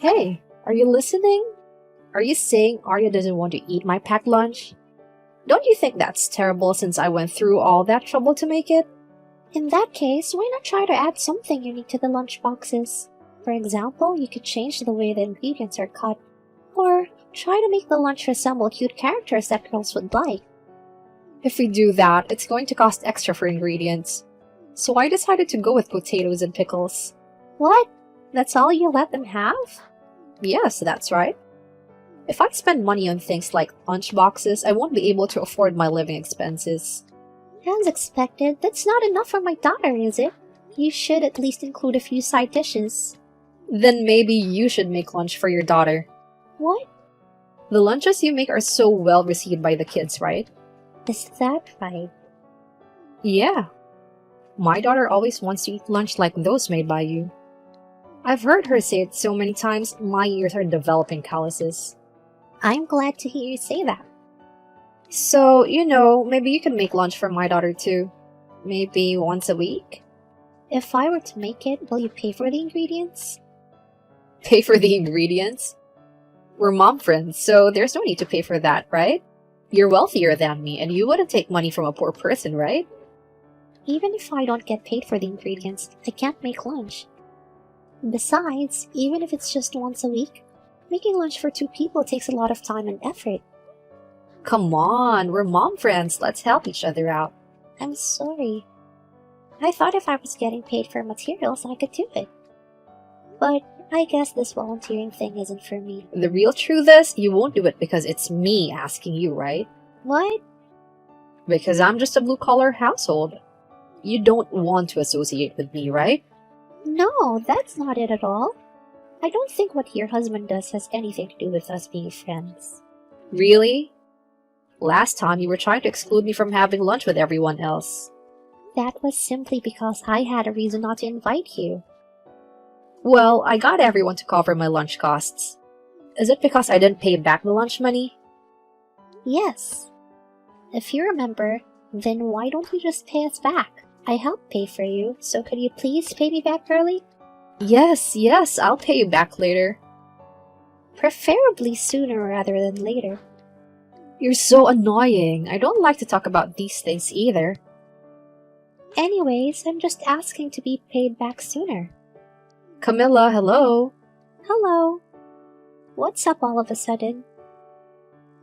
Hey, are you listening? Are you saying Arya doesn't want to eat my packed lunch? Don't you think that's terrible since I went through all that trouble to make it? In that case, why not try to add something unique to the lunch boxes? For example, you could change the way the ingredients are cut, or try to make the lunch resemble cute characters that girls would like. If we do that, it's going to cost extra for ingredients. So I decided to go with potatoes and pickles. What? That's all you let them have? Yes, that's right. If I spend money on things like lunch boxes, I won't be able to afford my living expenses. As expected, that's not enough for my daughter, is it? You should at least include a few side dishes. Then maybe you should make lunch for your daughter. What? The lunches you make are so well received by the kids, right? Is that right? Yeah. My daughter always wants to eat lunch like those made by you. I've heard her say it so many times, my ears are developing calluses. I'm glad to hear you say that. So, maybe you can make lunch for my daughter too. Maybe once a week? If I were to make it, will you pay for the ingredients? Pay for the ingredients? We're mom friends, so there's no need to pay for that, right? You're wealthier than me, and you wouldn't take money from a poor person, right? Even if I don't get paid for the ingredients, I can't make lunch. Besides, even if it's just once a week, making lunch for 2 people takes a lot of time and effort. Come on, we're mom friends. Let's help each other out. I'm sorry. I thought if I was getting paid for materials, I could do it. But I guess this volunteering thing isn't for me. The real truth is, you won't do it because it's me asking you, right? What? Because I'm just a blue-collar household. You don't want to associate with me, right? No, that's not it at all. I don't think what your husband does has anything to do with us being friends. Really? Last time you were trying to exclude me from having lunch with everyone else. That was simply because I had a reason not to invite you. Well, I got everyone to cover my lunch costs. Is it because I didn't pay back the lunch money? Yes. If you remember, then why don't you just pay us back? I helped pay for you, so could you please pay me back early? Yes, I'll pay you back later. Preferably sooner rather than later. You're so annoying. I don't like to talk about these things either. Anyways, I'm just asking to be paid back sooner. Camilla, hello? Hello. What's up all of a sudden?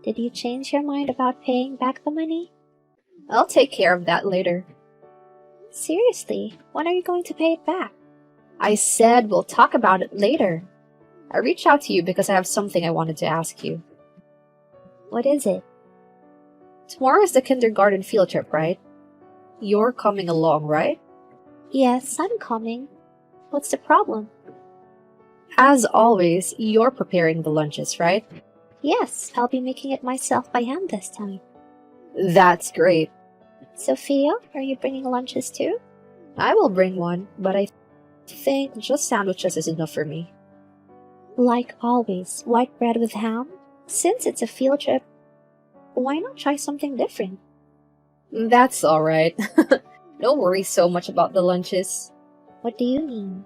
Did you change your mind about paying back the money? I'll take care of that later. Seriously, when are you going to pay it back? I said we'll talk about it later. I reached out to you because I have something I wanted to ask you. What is it? Tomorrow is the kindergarten field trip, right? You're coming along, right? Yes, I'm coming. What's the problem? As always, you're preparing the lunches, right? Yes, I'll be making it myself by hand this time. That's great. Sophia, are you bringing lunches too? I will bring one, but I think just sandwiches is enough for me. Like always, white bread with ham? Since it's a field trip, why not try something different? That's alright. Don't worry so much about the lunches. What do you mean?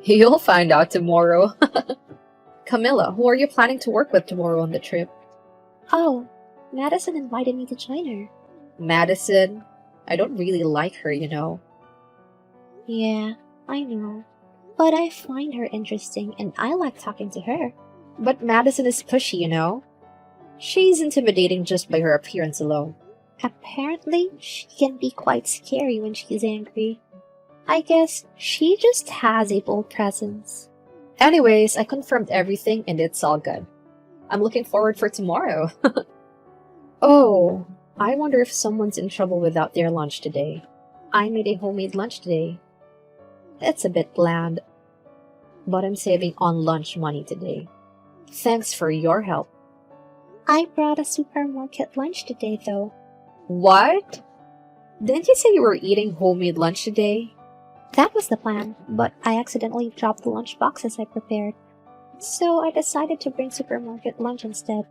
You'll find out tomorrow. Camilla, who are you planning to work with tomorrow on the trip? Oh, Madison invited me to join her. Madison? I don't really like her, Yeah, I know. But I find her interesting and I like talking to her. But Madison is pushy, She's intimidating just by her appearance alone. Apparently, she can be quite scary when she's angry. I guess she just has a bold presence. Anyways, I confirmed everything and it's all good. I'm looking forward for tomorrow. Oh, I wonder if someone's in trouble without their lunch today. I made a homemade lunch today. It's a bit bland, but I'm saving on lunch money today. Thanks for your help. I brought a supermarket lunch today, though. What? Didn't you say you were eating homemade lunch today? That was the plan, but I accidentally dropped the lunch boxes I prepared. So I decided to bring supermarket lunch instead.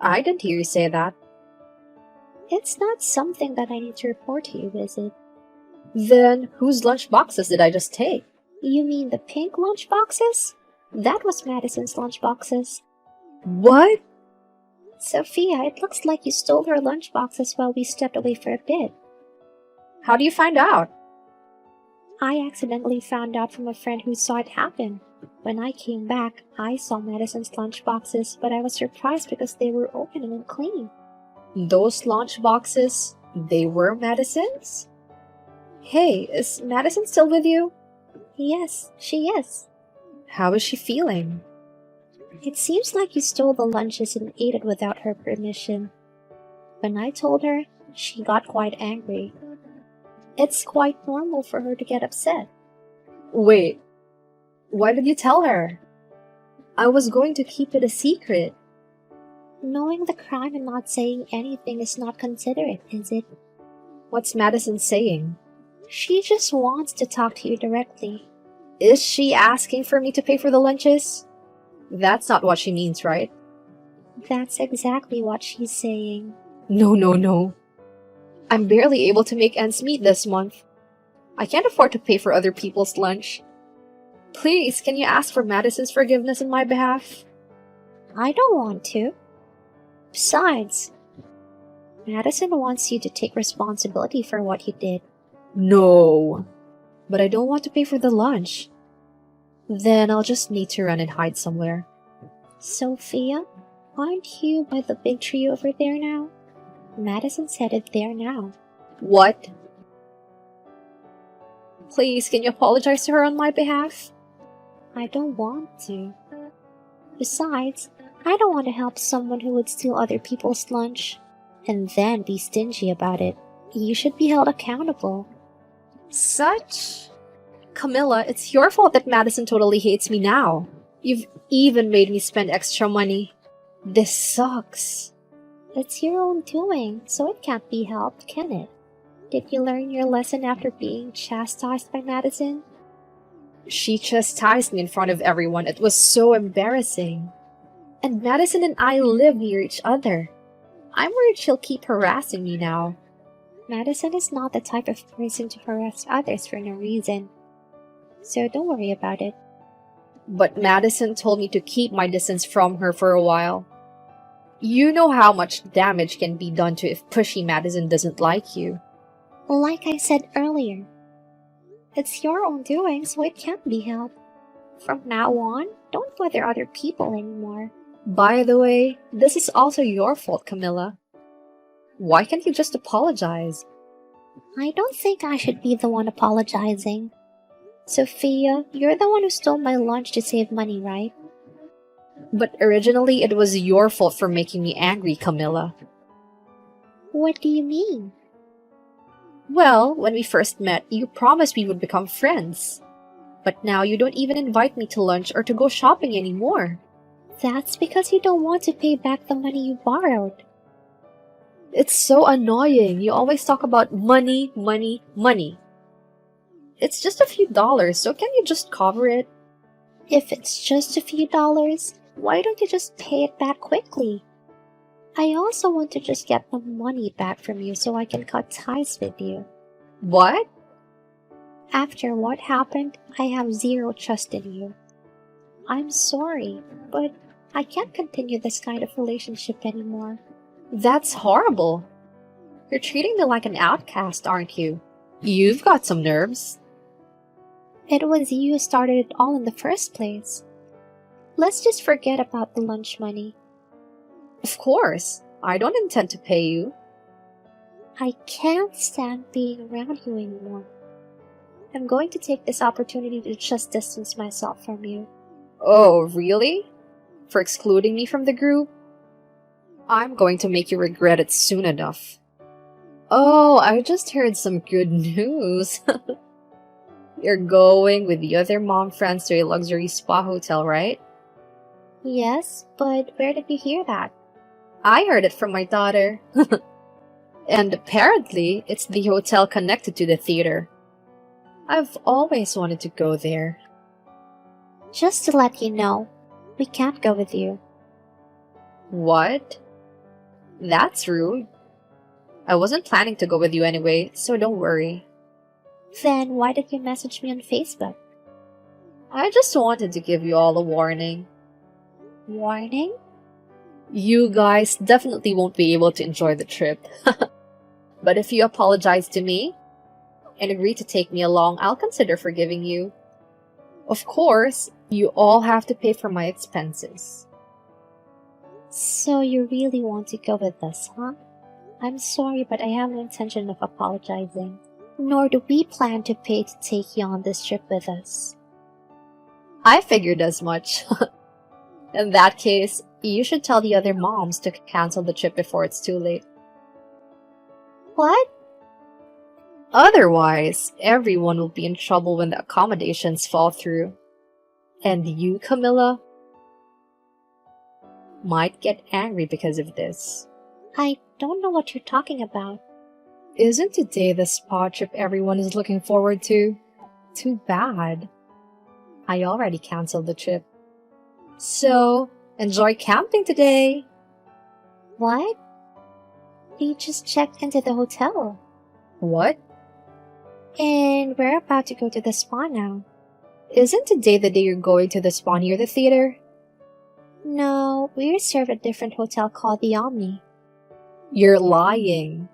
I didn't hear you say that. It's not something that I need to report to you, is it? Then whose lunch boxes did I just take? You mean the pink lunch boxes? That was Madison's lunchboxes. What? Sophia, it looks like you stole her lunchboxes while we stepped away for a bit. How do you find out? I accidentally found out from a friend who saw it happen. When I came back, I saw Madison's lunchboxes, but I was surprised because they were open and clean. Those lunch boxes, they were Madison's? Hey, is Madison still with you? Yes, she is. How is she feeling? It seems like you stole the lunches and ate it without her permission. When I told her, she got quite angry. It's quite normal for her to get upset. Wait, why did you tell her? I was going to keep it a secret. Knowing the crime and not saying anything is not considerate, is it? What's Madison saying? She just wants to talk to you directly. Is she asking for me to pay for the lunches? That's not what she means, right? That's exactly what she's saying. No. I'm barely able to make ends meet this month. I can't afford to pay for other people's lunch. Please, can you ask for Madison's forgiveness on my behalf? I don't want to. Besides, Madison wants you to take responsibility for what you did. No. But I don't want to pay for the lunch. Then I'll just need to run and hide somewhere. Sophia, aren't you by the big tree over there now? Madison's headed there now. What? Please, can you apologize to her on my behalf? I don't want to. Besides, I don't want to help someone who would steal other people's lunch and then be stingy about it. You should be held accountable. Such? Camilla, it's your fault that Madison totally hates me now. You've even made me spend extra money. This sucks. It's your own doing, so it can't be helped, can it? Did you learn your lesson after being chastised by Madison? She chastised me in front of everyone. It was so embarrassing. And Madison and I live near each other. I'm worried she'll keep harassing me now. Madison is not the type of person to harass others for no reason. So don't worry about it. But Madison told me to keep my distance from her for a while. You know how much damage can be done to if pushy Madison doesn't like you. Like I said earlier, it's your own doing, so it can't be helped. From now on, don't bother other people anymore. By the way, this is also your fault, Camilla. Why can't you just apologize? I don't think I should be the one apologizing. Sophia, you're the one who stole my lunch to save money, right? But originally it was your fault for making me angry, Camilla. What do you mean? Well, when we first met, you promised we would become friends. But now you don't even invite me to lunch or to go shopping anymore. That's because you don't want to pay back the money you borrowed. It's so annoying. You always talk about money. It's just a few dollars, so can you just cover it? If it's just a few dollars, why don't you just pay it back quickly? I also want to just get the money back from you so I can cut ties with you. What? After what happened, I have zero trust in you. I'm sorry, but I can't continue this kind of relationship anymore. That's horrible. You're treating me like an outcast, aren't you? You've got some nerves. It was you who started it all in the first place. Let's just forget about the lunch money. Of course. I don't intend to pay you. I can't stand being around you anymore. I'm going to take this opportunity to just distance myself from you. Oh, really? For excluding me from the group? I'm going to make you regret it soon enough. Oh, I just heard some good news. You're going with the other mom friends to a luxury spa hotel, right? Yes, but where did you hear that? I heard it from my daughter. And apparently, it's the hotel connected to the theater. I've always wanted to go there. Just to let you know, we can't go with you. What? That's rude. I wasn't planning to go with you anyway, so don't worry. Then why did you message me on Facebook? I just wanted to give you all a warning. Warning? You guys definitely won't be able to enjoy the trip. But if you apologize to me and agree to take me along, I'll consider forgiving you. Of course, you all have to pay for my expenses. So you really want to go with us, huh? I'm sorry, but I have no intention of apologizing. Nor do we plan to pay to take you on this trip with us. I figured as much. In that case, you should tell the other moms to cancel the trip before it's too late. What? Otherwise, everyone will be in trouble when the accommodations fall through. And you, Camilla, might get angry because of this. I don't know what you're talking about. Isn't today the spa trip everyone is looking forward to? Too bad. I already canceled the trip. So, enjoy camping today. What? We just checked into the hotel. What? And we're about to go to the spa now. Isn't today the day you're going to the spa near the theater? No, we reserved a different hotel called the Omni. You're lying.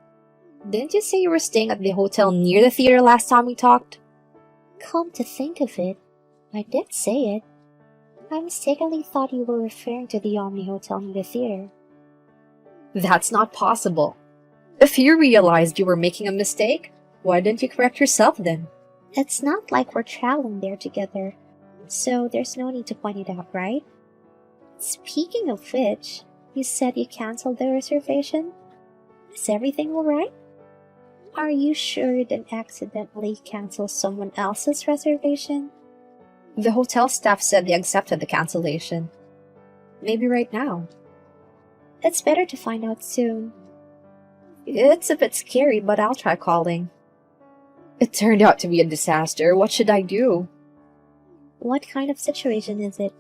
Didn't you say you were staying at the hotel near the theater last time we talked? Come to think of it, I did say it. I mistakenly thought you were referring to the Omni Hotel near the theater. That's not possible. If you realized you were making a mistake, why didn't you correct yourself then? It's not like we're traveling there together, so there's no need to point it out, right? Speaking of which, you said you canceled the reservation? Is everything alright? Are you sure you didn't accidentally cancel someone else's reservation? The hotel staff said they accepted the cancellation. Maybe right now. It's better to find out soon. It's a bit scary, but I'll try calling. It turned out to be a disaster. What should I do? What kind of situation is it?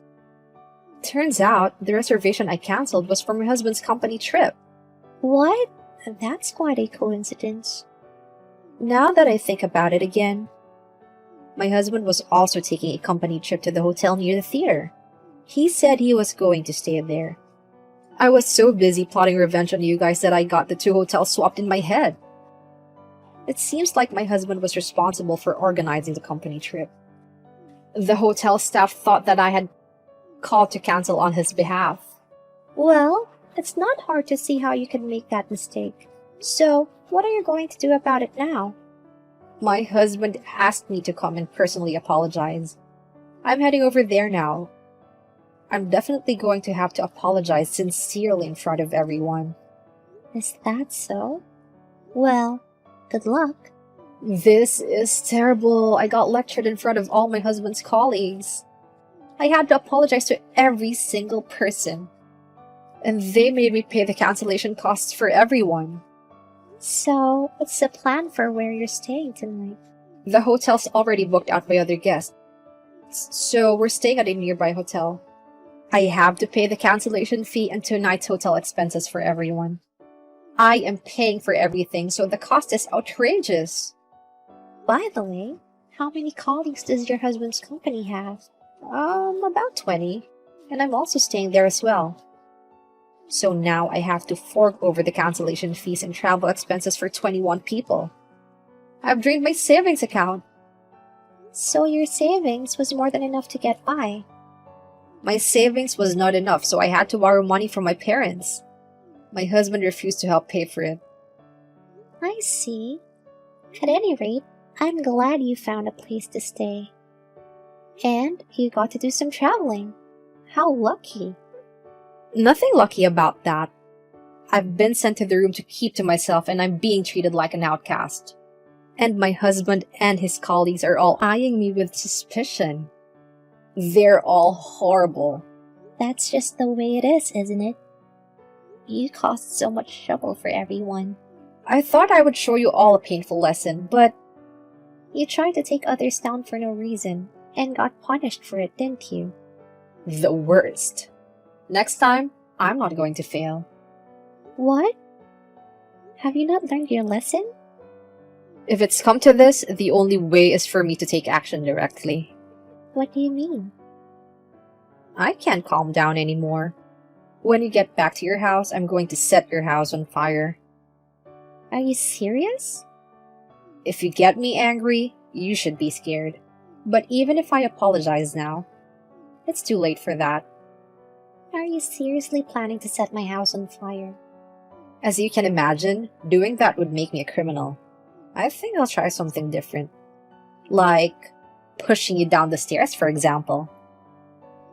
Turns out, the reservation I canceled was for my husband's company trip. What? That's quite a coincidence. Now that I think about it again, my husband was also taking a company trip to the hotel near the theater. He said he was going to stay there. I was so busy plotting revenge on you guys that I got the two hotels swapped in my head. It seems like my husband was responsible for organizing the company trip. The hotel staff thought that I had called to cancel on his behalf. Well, it's not hard to see how you can make that mistake. So, what are you going to do about it now? My husband asked me to come and personally apologize. I'm heading over there now. I'm definitely going to have to apologize sincerely in front of everyone. Is that so? Well, good luck. This is terrible. I got lectured in front of all my husband's colleagues. I had to apologize to every single person. And they made me pay the cancellation costs for everyone. So, what's the plan for where you're staying tonight? The hotel's already booked out by other guests. So we're staying at a nearby hotel. I have to pay the cancellation fee and tonight's hotel expenses for everyone. I am paying for everything, so the cost is outrageous. By the way, how many colleagues does your husband's company have? About 20. And I'm also staying there as well. So now I have to fork over the cancellation fees and travel expenses for 21 people. I've drained my savings account. So your savings was more than enough to get by. My savings was not enough, so I had to borrow money from my parents. My husband refused to help pay for it. I see. At any rate, I'm glad you found a place to stay. And you got to do some traveling. How lucky. Nothing lucky about that. I've been sent to the room to keep to myself and I'm being treated like an outcast. And my husband and his colleagues are all eyeing me with suspicion. They're all horrible. That's just the way it is, isn't it? You caused so much trouble for everyone. I thought I would show you all a painful lesson, but you tried to take others down for no reason and got punished for it, didn't you? The worst. Next time, I'm not going to fail. What? Have you not learned your lesson? If it's come to this, the only way is for me to take action directly. What do you mean? I can't calm down anymore. When you get back to your house, I'm going to set your house on fire. Are you serious? If you get me angry, you should be scared. But even if I apologize now, it's too late for that. Are you seriously planning to set my house on fire? As you can imagine, doing that would make me a criminal. I think I'll try something different. Like pushing you down the stairs, for example.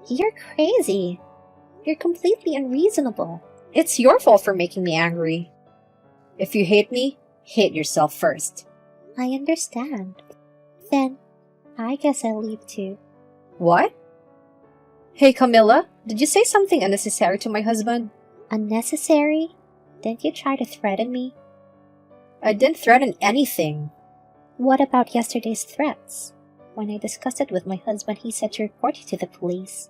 You're crazy. You're completely unreasonable. It's your fault for making me angry. If you hate me, hate yourself first. I understand. Then, I guess I'll leave too. What? Hey Camilla, did you say something unnecessary to my husband? Unnecessary? Didn't you try to threaten me? I didn't threaten anything. What about yesterday's threats? When I discussed it with my husband, he said to report you to the police.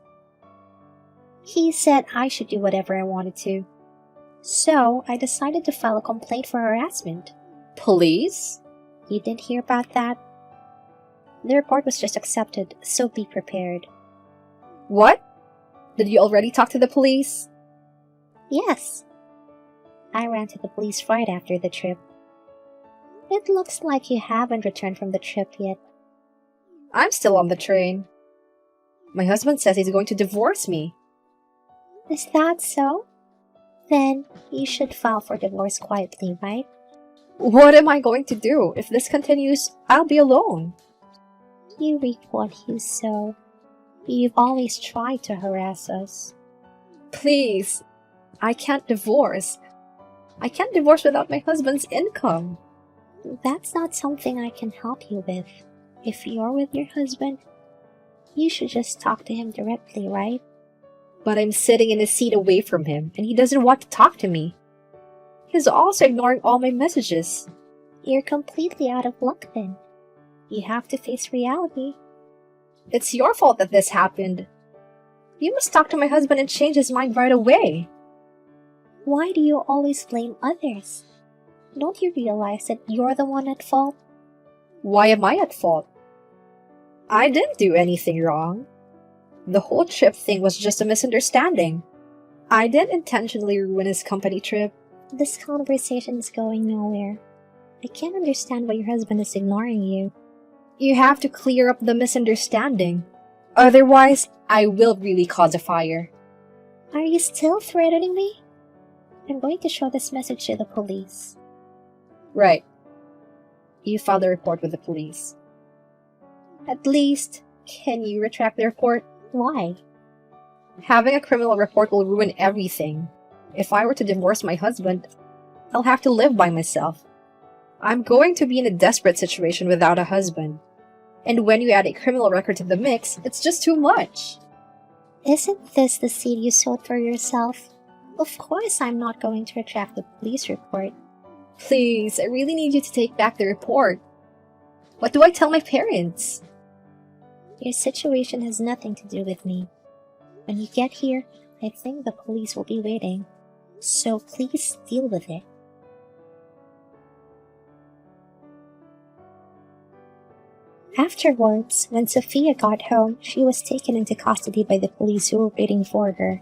He said I should do whatever I wanted to. So, I decided to file a complaint for harassment. Police? You didn't hear about that? The report was just accepted, so be prepared. What? Did you already talk to the police? Yes. I ran to the police right after the trip. It looks like you haven't returned from the trip yet. I'm still on the train. My husband says he's going to divorce me. Is that so? Then you should file for divorce quietly, right? What am I going to do? If this continues, I'll be alone. You reap what you sow. You've always tried to harass us. Please, I can't divorce. I can't divorce without my husband's income. That's not something I can help you with. If you're with your husband, you should just talk to him directly, right? But I'm sitting in a seat away from him, and he doesn't want to talk to me. He's also ignoring all my messages. You're completely out of luck then. You have to face reality. It's your fault that this happened. You must talk to my husband and change his mind right away. Why do you always blame others? Don't you realize that you're the one at fault? Why am I at fault? I didn't do anything wrong. The whole trip thing was just a misunderstanding. I didn't intentionally ruin his company trip. This conversation is going nowhere. I can't understand why your husband is ignoring you. You have to clear up the misunderstanding. Otherwise, I will really cause a fire. Are you still threatening me? I'm going to show this message to the police. Right. You filed a report with the police. At least, can you retract the report? Why? Having a criminal report will ruin everything. If I were to divorce my husband, I'll have to live by myself. I'm going to be in a desperate situation without a husband. And when you add a criminal record to the mix, it's just too much. Isn't this the seed you sowed for yourself? Of course I'm not going to retract the police report. Please, I really need you to take back the report. What do I tell my parents? Your situation has nothing to do with me. When you get here, I think the police will be waiting. So please deal with it. Afterwards, when Sophia got home, she was taken into custody by the police who were waiting for her.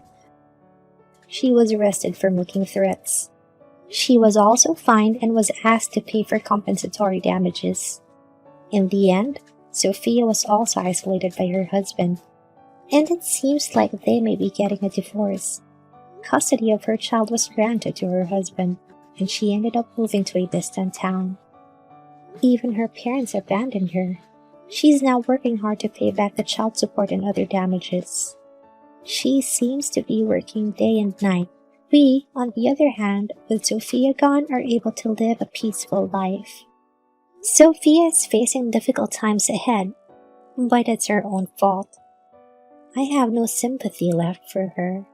She was arrested for making threats. She was also fined and was asked to pay for compensatory damages. In the end, Sophia was also isolated by her husband, and it seems like they may be getting a divorce. Custody of her child was granted to her husband, and she ended up moving to a distant town. Even her parents abandoned her. She's now working hard to pay back the child support and other damages. She seems to be working day and night. We, on the other hand, with Sophia gone, are able to live a peaceful life. Sophia is facing difficult times ahead, but it's her own fault. I have no sympathy left for her.